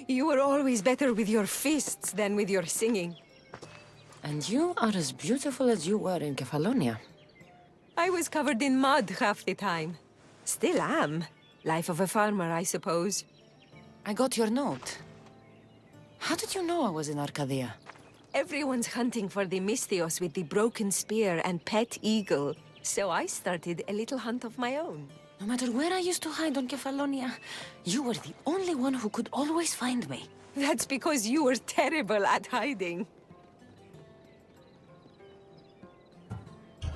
You were always better with your fists than with your singing. And you are as beautiful as you were in Kefalonia. I was covered in mud half the time. Still am. Life of a farmer, I suppose. I got your note. How did you know I was in Arcadia? Everyone's hunting for the Misthios with the broken spear and pet eagle. So I started a little hunt of my own. No matter where I used to hide on Kefalonia, you were the only one who could always find me. That's because you were terrible at hiding.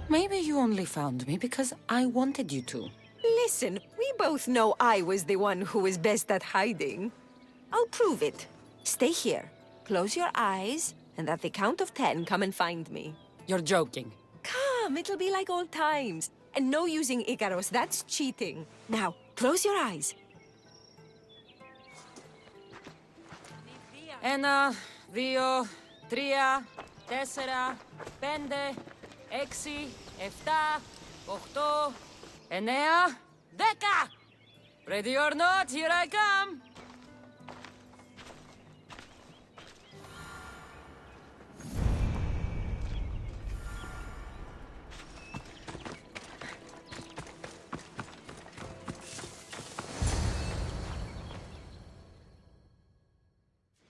Maybe you only found me because I wanted you to. Listen, we both know I was the one who was best at hiding. I'll prove it. Stay here, close your eyes, and at the count of 10, come and find me. You're joking. Come, it'll be like old times. And no using Icaros, that's cheating. Now, close your eyes. 1, 2, 3, 4, 5, 6, 7, 8, 9, 10! Ready or not, here I come!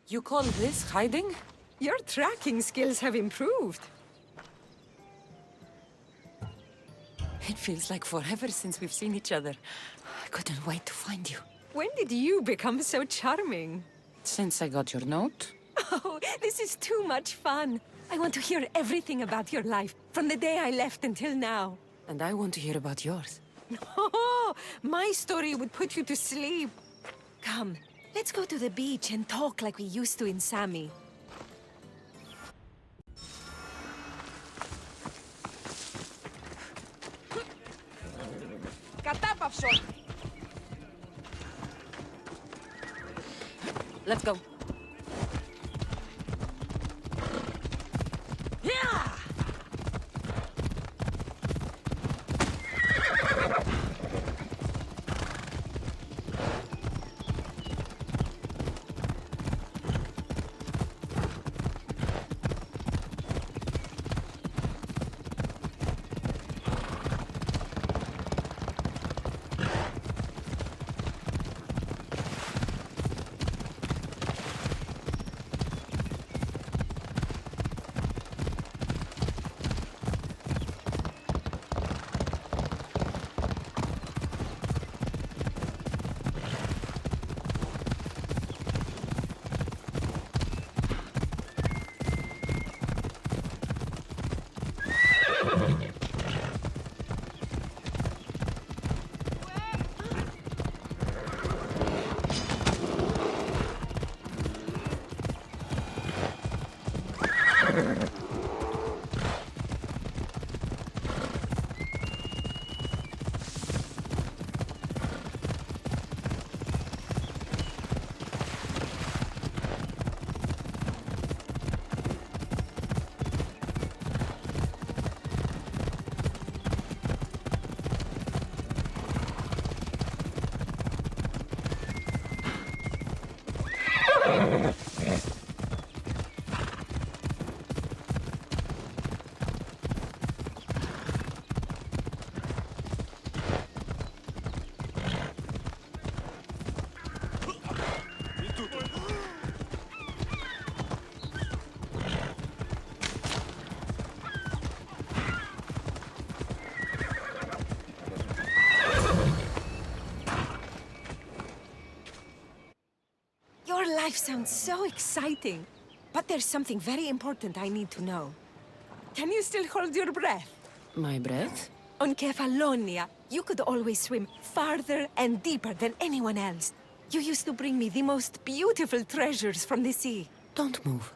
You call this hiding? Your tracking skills have improved. It feels like forever since we've seen each other. I couldn't wait to find you. When did you become so charming? Since I got your note. Oh, this is too much fun. I want to hear everything about your life, from the day I left until now. And I want to hear about yours. Oh, my story would put you to sleep. Come, let's go to the beach and talk like we used to in Sami. Let's go. Life sounds so exciting. But there's something very important I need to know. Can you still hold your breath? My breath? On Kefalonia, you could always swim farther and deeper than anyone else. You used to bring me the most beautiful treasures from the sea. Don't move.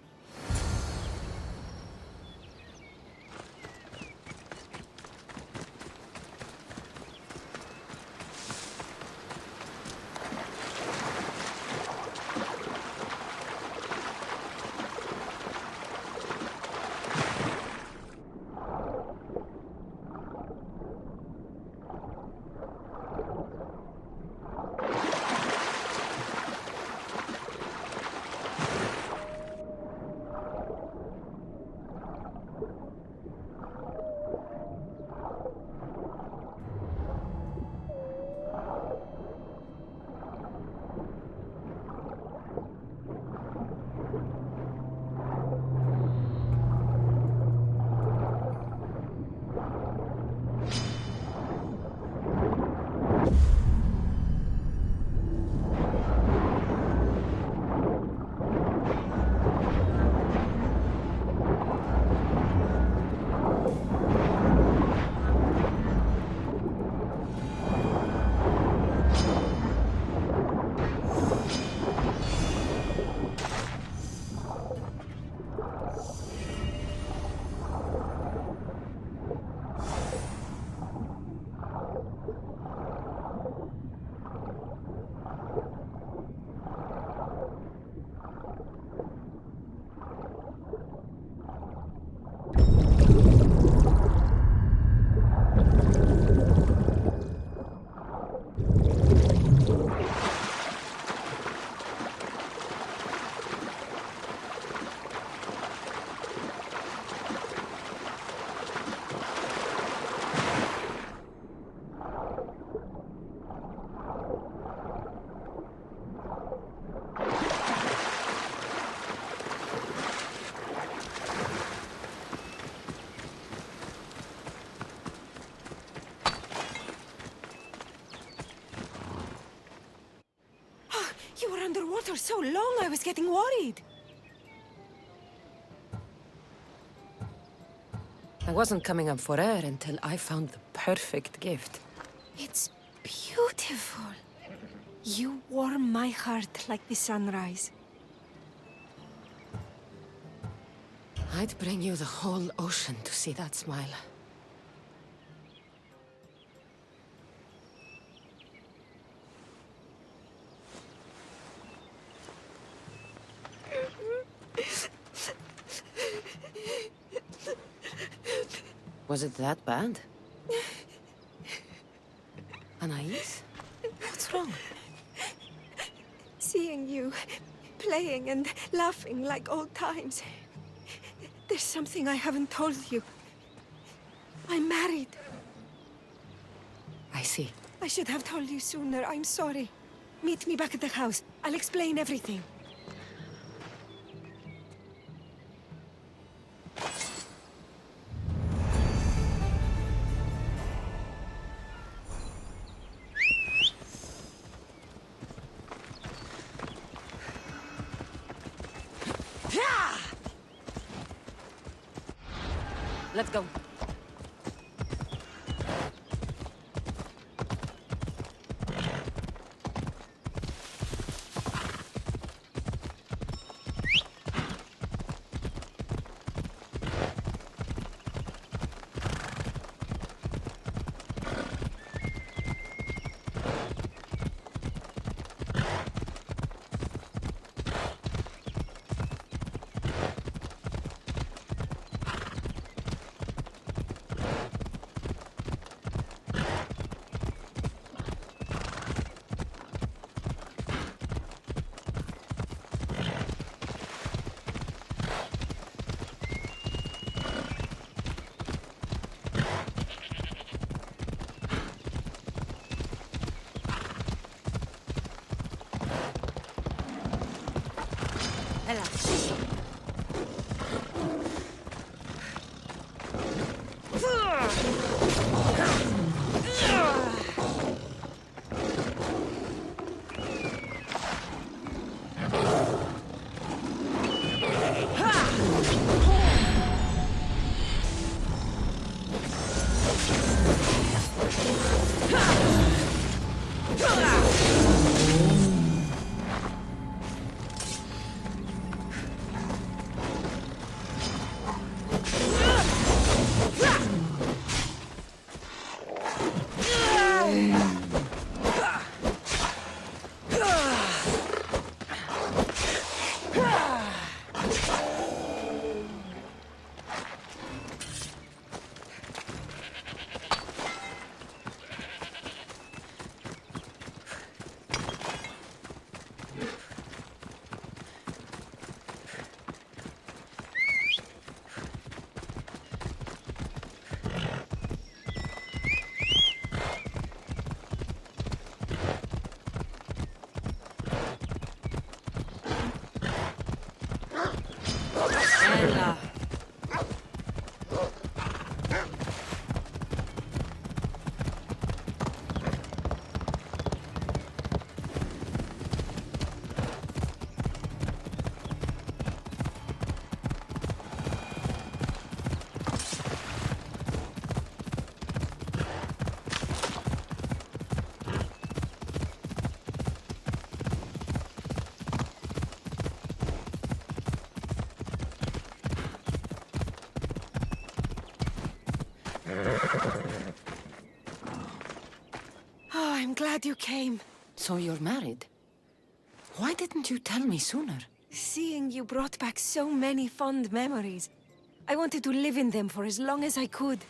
You were underwater so long, I was getting worried. I wasn't coming up for air until I found the perfect gift. It's beautiful. You warm my heart like the sunrise. I'd bring you the whole ocean to see that smile. Was it that bad? Anais? What's wrong? Seeing you, playing and laughing like old times. There's something I haven't told you. I'm married. I see. I should have told you sooner. I'm sorry. Meet me back at the house. I'll explain everything. Let's go. glad you came. So you're married? Why didn't you tell me sooner? Seeing you brought back so many fond memories. I wanted to live in them for as long as I could.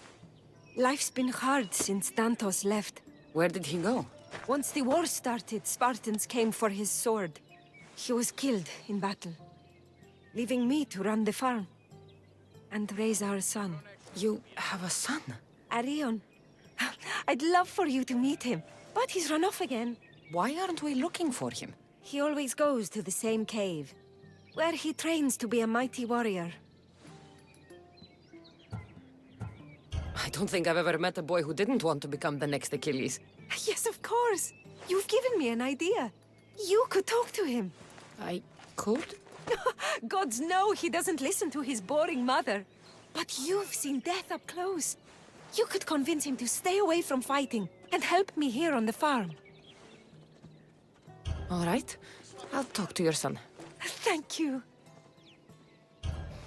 Life's been hard since Dantos left. Where did he go? Once the war started, Spartans came for his sword. He was killed in battle, leaving me to run the farm and raise our son. You have a son? Arion. I'd love for you to meet him, but he's run off again. Why aren't we looking for him? He always goes to the same cave, where he trains to be a mighty warrior. I don't think I've ever met a boy who didn't want to become the next Achilles. Yes, of course. You've given me an idea. You could talk to him. I could? Gods know he doesn't listen to his boring mother. But you've seen death up close. You could convince him to stay away from fighting and help me here on the farm. All right. I'll talk to your son. Thank you.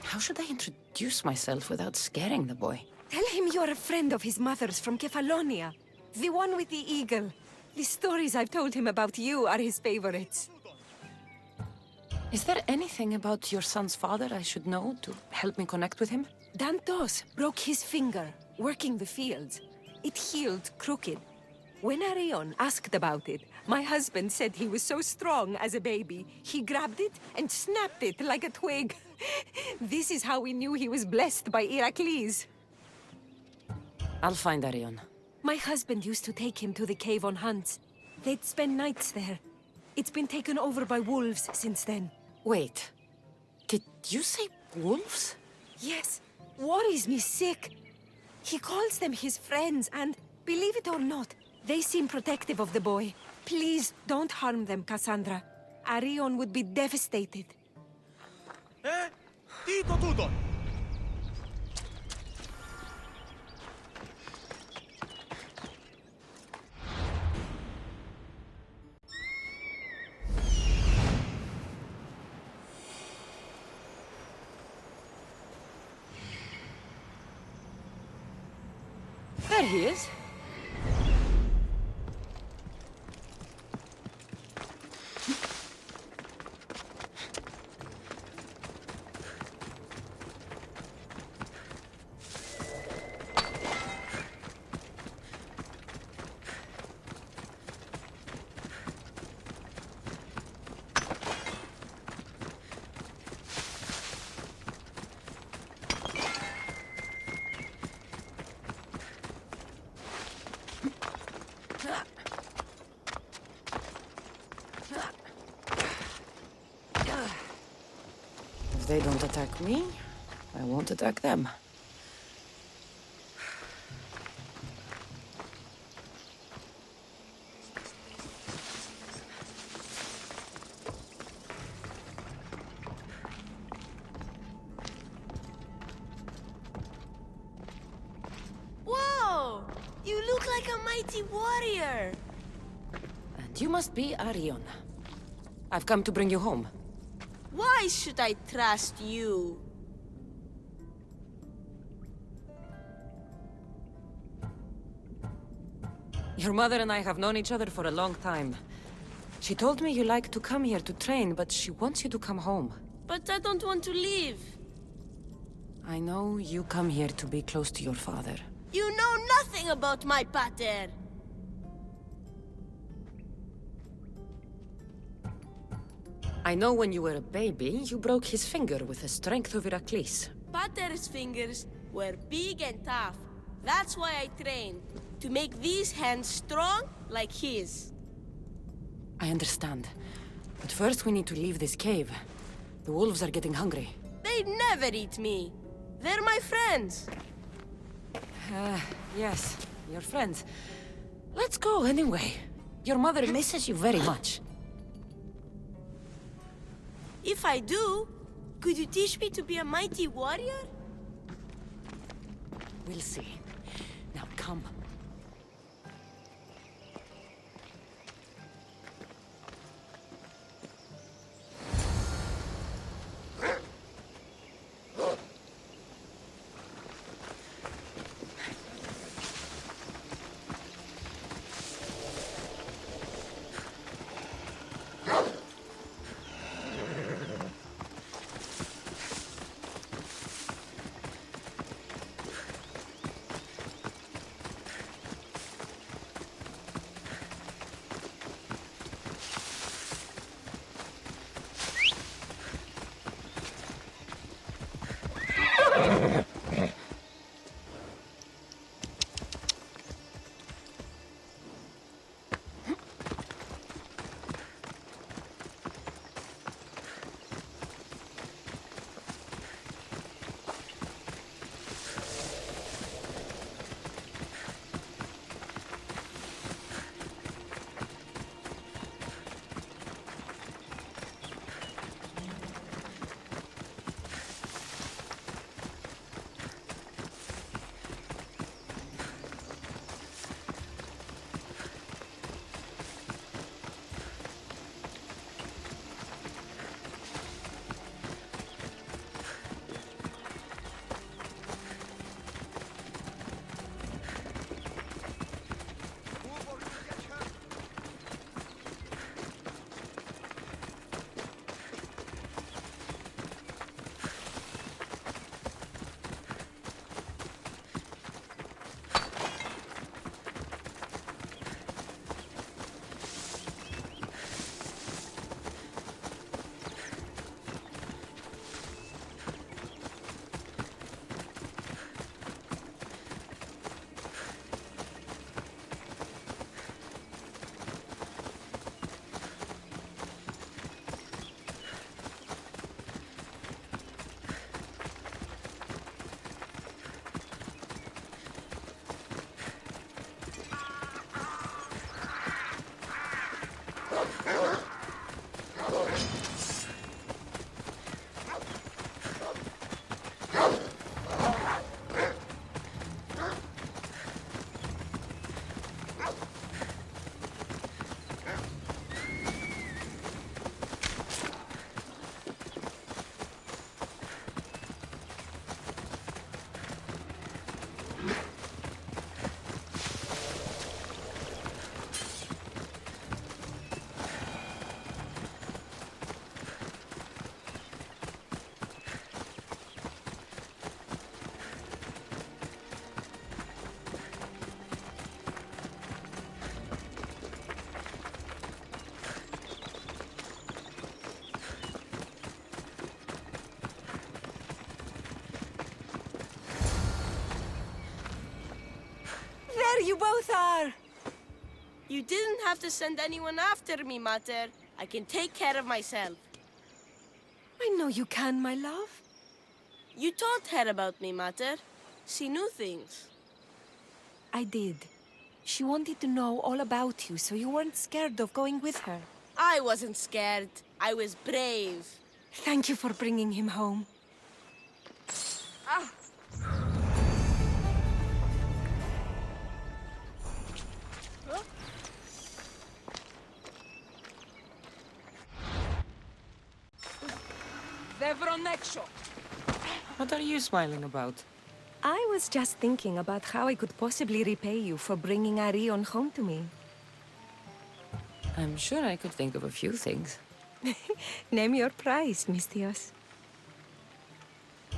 How should I introduce myself without scaring the boy? Tell him you're a friend of his mother's from Kefalonia. The one with the eagle. The stories I've told him about you are his favorites. Is there anything about your son's father I should know to help me connect with him? Dantos broke his finger working the fields. It healed crooked. When Arion asked about it, my husband said he was so strong as a baby, he grabbed it and snapped it like a twig. This is how we knew he was blessed by Heracles. I'll find Arion. My husband used to take him to the cave on hunts. They'd spend nights there. It's been taken over by wolves since then. Wait. Did you say wolves? Yes, worries me sick. He calls them his friends and, believe it or not, they seem protective of the boy. Please don't harm them, Cassandra. Arion would be devastated. Dito tūton! There he is. If they don't attack me, I won't attack them. Whoa! You look like a mighty warrior! And you must be Arion. I've come to bring you home. Why should I trust you? Your mother and I have known each other for a long time. She told me you like to come here to train, but she wants you to come home. But I don't want to leave. I know you come here to be close to your father. You know nothing about my pater. I know when you were a baby, you broke his finger with the strength of Heracles. Pater's fingers were big and tough. That's why I trained. To make these hands strong like his. I understand. But first we need to leave this cave. The wolves are getting hungry. They'd never eat me. They're my friends. Yes, your friends. Let's go anyway. Your mother misses you very much. If I do, could you teach me to be a mighty warrior? We'll see. Now come. you both are! You didn't have to send anyone after me, Mater. I can take care of myself. I know you can, my love. You told her about me, Mater. She knew things. I did. She wanted to know all about you, so you weren't scared of going with her. I wasn't scared. I was brave. Thank you for bringing him home. Ah! What are you smiling about? I was just thinking about how I could possibly repay you for bringing Arion home to me. I'm sure I could think of a few things. Name your price, Mistios.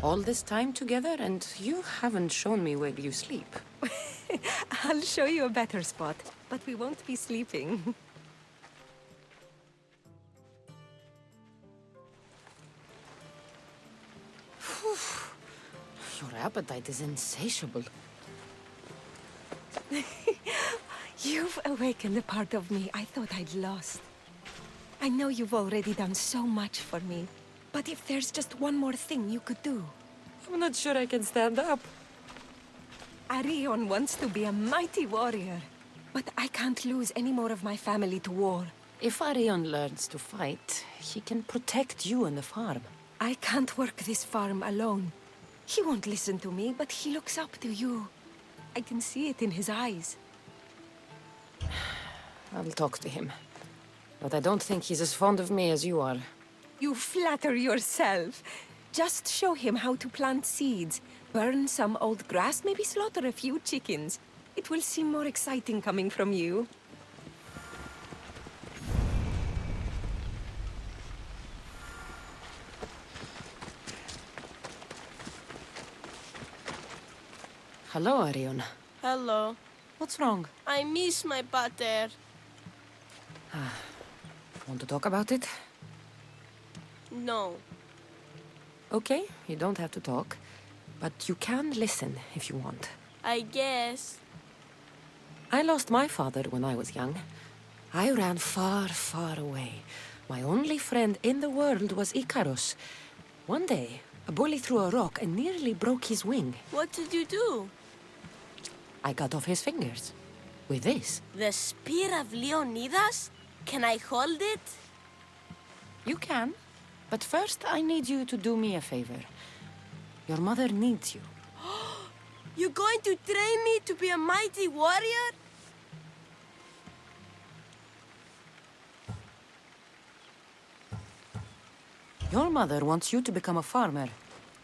All this time together, and you haven't shown me where you sleep. I'll show you a better spot, but we won't be sleeping. Your appetite is insatiable. You've awakened a part of me I thought I'd lost. I know you've already done so much for me, but if there's just one more thing you could do. I'm not sure I can stand up. Arion wants to be a mighty warrior, but I can't lose any more of my family to war. If Arion learns to fight, he can protect you and the farm. I can't work this farm alone. He won't listen to me, but he looks up to you. I can see it in his eyes. I'll talk to him. But I don't think he's as fond of me as you are. You flatter yourself. Just show him how to plant seeds, burn some old grass, maybe slaughter a few chickens. It will seem more exciting coming from you. Hello, Arion. Hello. What's wrong? I miss my pater. Want to talk about it? No. Okay, you don't have to talk. But you can listen if you want. I guess. I lost my father when I was young. I ran far, far away. My only friend in the world was Icarus. One day, a bully threw a rock and nearly broke his wing. What did you do? I cut off his fingers. With this. The spear of Leonidas? Can I hold it? You can. But first, I need you to do me a favor. Your mother needs you. You're going to train me to be a mighty warrior? Your mother wants you to become a farmer.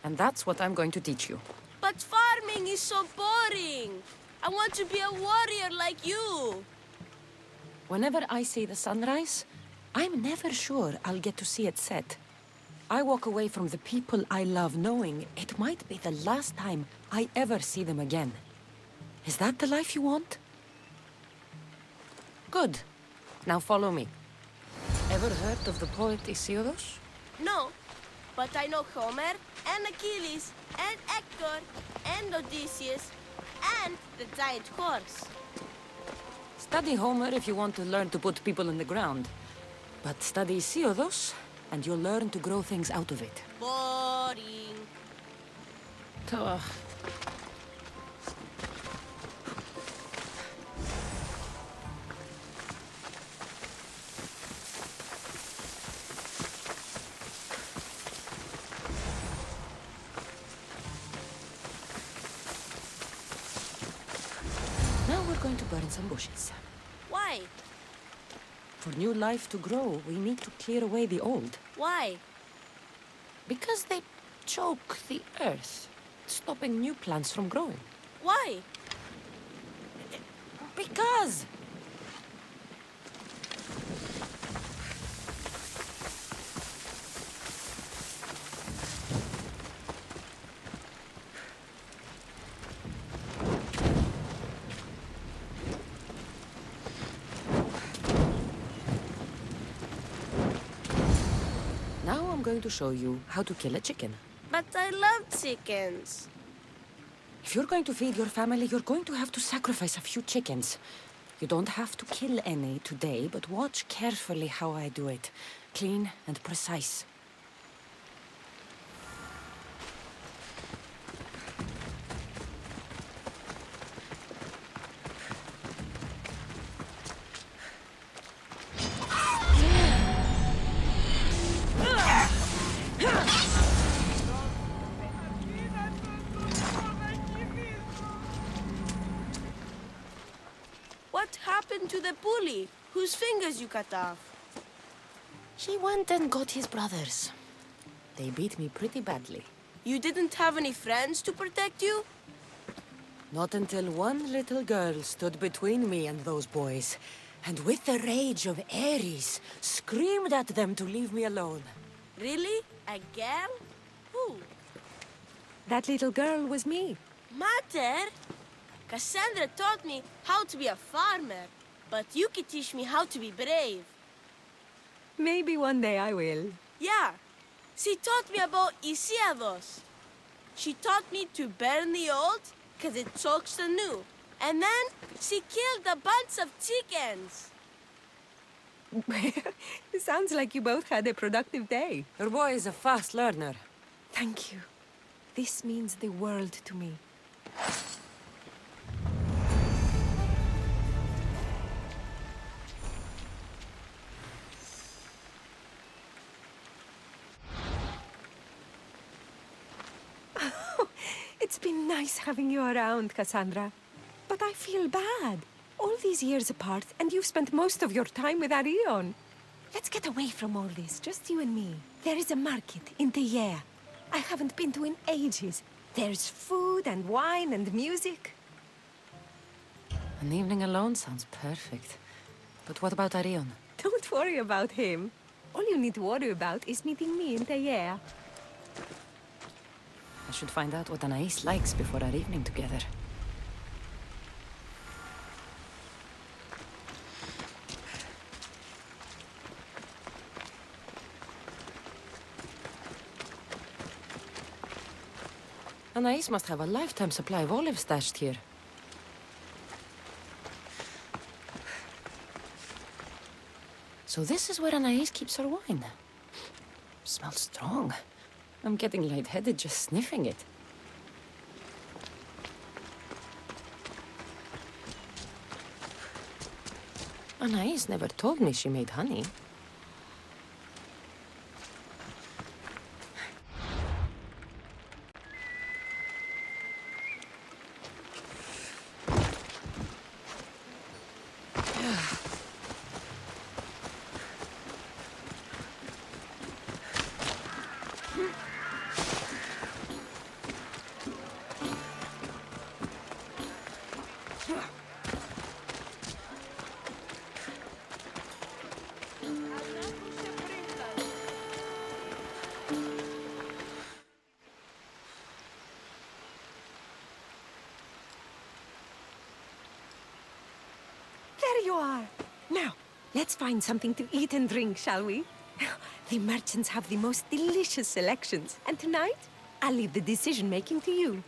And that's what I'm going to teach you. But farming is so boring. I want to be a warrior like you. Whenever I see the sunrise, I'm never sure I'll get to see it set. I walk away from the people I love knowing it might be the last time I ever see them again. Is that the life you want? Good. Now follow me. Ever heard of the poet Isiodos? No, but I know Homer, and Achilles, and Hector, and Odysseus, and the giant horse. Study Homer if you want to learn to put people in the ground. But study Isiodos, and you'll learn to grow things out of it. Boring. Ugh. Now we're going to burn some bushes. Why? For new life to grow, we need to clear away the old. Why? Because they choke the earth, stopping new plants from growing. Why? Because! Now I'm going to show you how to kill a chicken. But I love chickens. If you're going to feed your family, you're going to have to sacrifice a few chickens. You don't have to kill any today, but watch carefully how I do it. Clean and precise. What happened to the bully whose fingers you cut off? She went and got his brothers. They beat me pretty badly. You didn't have any friends to protect you? Not until one little girl stood between me and those boys, and with the rage of Ares, screamed at them to leave me alone. Really? A girl? Who? That little girl was me. Mater? Cassandra taught me how to be a farmer, but you could teach me how to be brave. Maybe one day I will. Yeah, she taught me about Isiados. She taught me to burn the old, because it chokes the new. And then she killed a bunch of chickens. It sounds like you both had a productive day. Your boy is a fast learner. Thank you. This means the world to me. It's been nice having you around, Cassandra. But I feel bad. All these years apart, and you've spent most of your time with Arion. Let's get away from all this, just you and me. There is a market in Tegea. I haven't been to in ages. There's food and wine and music. An evening alone sounds perfect. But what about Arion? Don't worry about him. All you need to worry about is meeting me in Tegea. I should find out what Anais likes before our evening together. Anais must have a lifetime supply of olives stashed here. So this is where Anais keeps her wine. Smells strong. I'm getting lightheaded just sniffing it. Anais never told me she made honey. There you are. Now, let's find something to eat and drink, shall we? The merchants have the most delicious selections. And tonight, I'll leave the decision-making to you.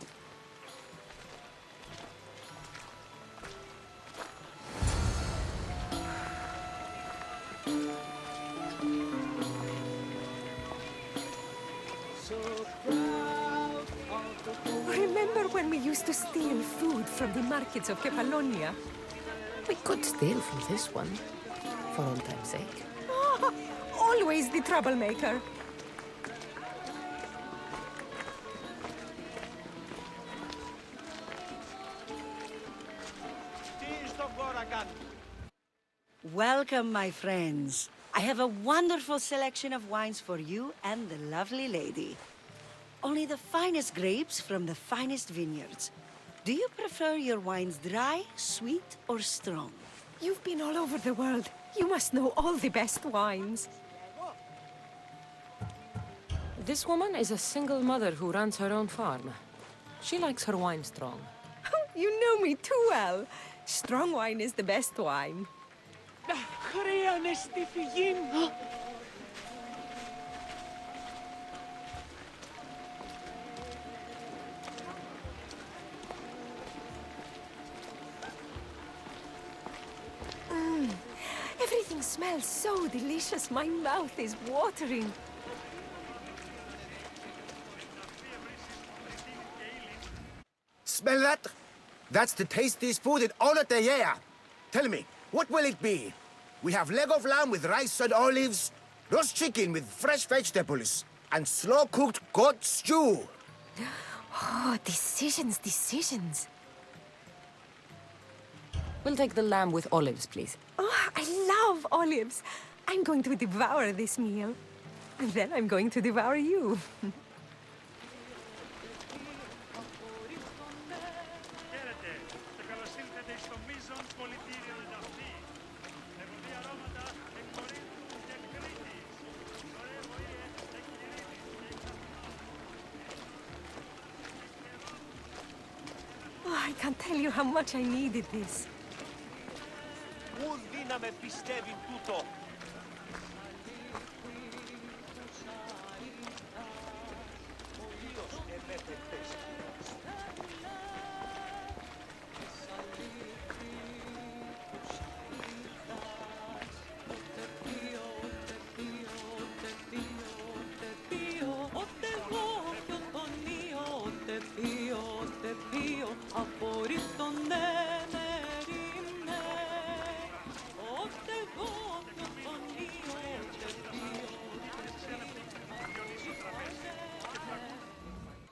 Remember when we used to steal food from the markets of Kefalonia? We could steal from this one, for old time's sake. Ah, always the troublemaker. Welcome, my friends. I have a wonderful selection of wines for you and the lovely lady. Only the finest grapes from the finest vineyards. Do you prefer your wines dry, sweet, or strong? You've been all over the world. You must know all the best wines. This woman is a single mother who runs her own farm. She likes her wine strong. You know me too well. Strong wine is the best wine. smells so delicious. My mouth is watering. Smell that? That's the tastiest food in all of Tegea. Tell me, what will it be? We have leg of lamb with rice and olives, roast chicken with fresh vegetables, and slow-cooked goat stew. Oh, decisions, decisions. We'll take the lamb with olives, please. Oh, I love olives. I'm going to devour this meal. And then I'm going to devour you. Oh, I can't tell you how much I needed this.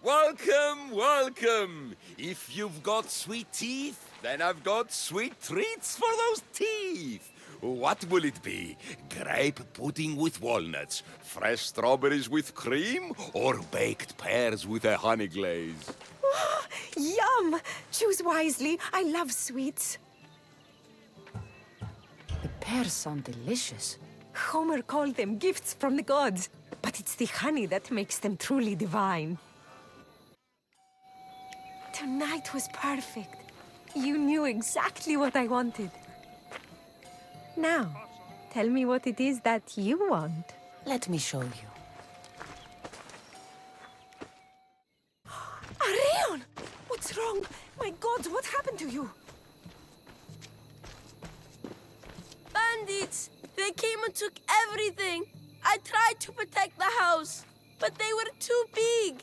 Welcome, welcome! If you've got sweet teeth, then I've got sweet treats for those teeth. What will it be? Grape pudding with walnuts, fresh strawberries with cream, or baked pears with a honey glaze? Oh, yum! Choose wisely. I love sweets. The pears sound delicious. Homer called them gifts from the gods, but it's the honey that makes them truly divine. Tonight was perfect. You knew exactly what I wanted. Now, tell me what it is that you want. Let me show you. Arion! What's wrong? My God, what happened to you? Bandits! They came and took everything. I tried to protect the house, but they were too big.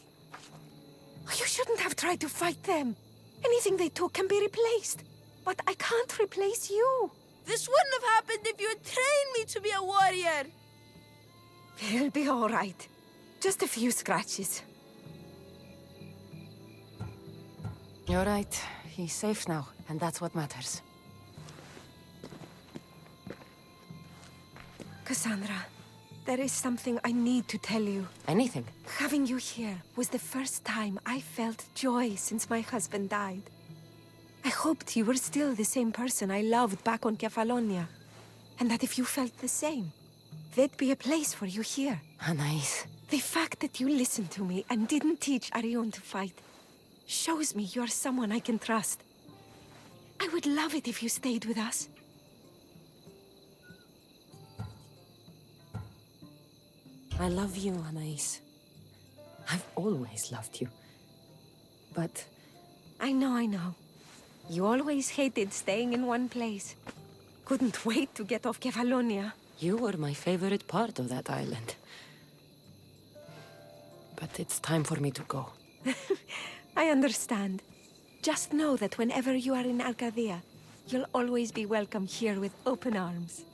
You shouldn't have tried to fight them. Anything they took can be replaced. But I can't replace you. This wouldn't have happened if you had trained me to be a warrior. It'll be all right. Just a few scratches. You're right. He's safe now, and that's what matters. Cassandra, there is something I need to tell you. Anything. Having you here was the first time I felt joy since my husband died. I hoped you were still the same person I loved back on Kefalonia. And that if you felt the same, there'd be a place for you here. Anais. The fact that you listened to me and didn't teach Arion to fight shows me you're someone I can trust. I would love it if you stayed with us. I love you, Anais. I've always loved you. But I know. You always hated staying in one place. Couldn't wait to get off Kefalonia. you were my favorite part of that island. But it's time for me to go. I understand. Just know that whenever you are in Arcadia, you'll always be welcome here with open arms.